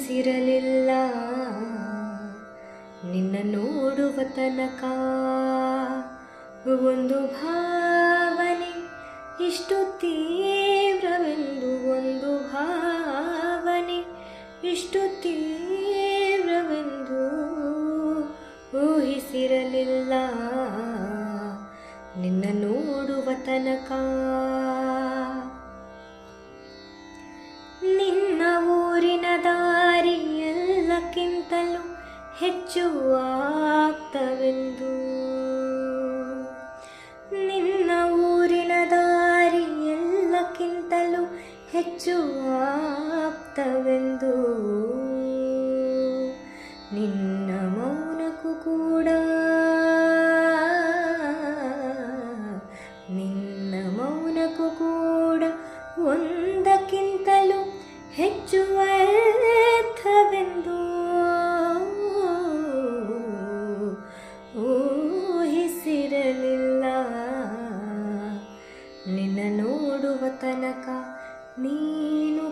ಊಹಿಸಿರಲಿಲ್ಲ ನಿನ್ನ ನೋಡುವ ತನಕ ಒಂದು ಭಾವನೆ ಇಷ್ಟು ತೀವ್ರವೆಂದು, ಒಂದು ಭಾವನೆ ಇಷ್ಟು ತೀವ್ರವೆಂದು ಊಹಿಸಿರಲಿಲ್ಲ ನಿನ್ನ ನೋಡುವ ತನಕ. ನಿನ್ನ ಊರಿನ ದಾರಿ ಎಲ್ಲಕ್ಕಿಂತಲೂ ಹೆಚ್ಚು ಆಪ್ತವೆಂದು, ನಿನ್ನ ಊರಿನ ದಾರಿ ಎಲ್ಲಕ್ಕಿಂತಲೂ ಹೆಚ್ಚು ಆಪ್ತವೆಂದು ನಿನ್ನ ಮೌನಕ್ಕೂ ಕೂಡ, ನಿನ್ನ ಮೌನಕ್ಕೂ ಕೂಡ ಒಂದಕ್ಕಿಂತಲೂ ಹೆಚ್ಚು ಅರ್ಥವೆಂದು ಊಹಿಸಿರಲಿಲ್ಲ ನಿನ್ನ ನೋಡುವ ತನಕ. ನೀನು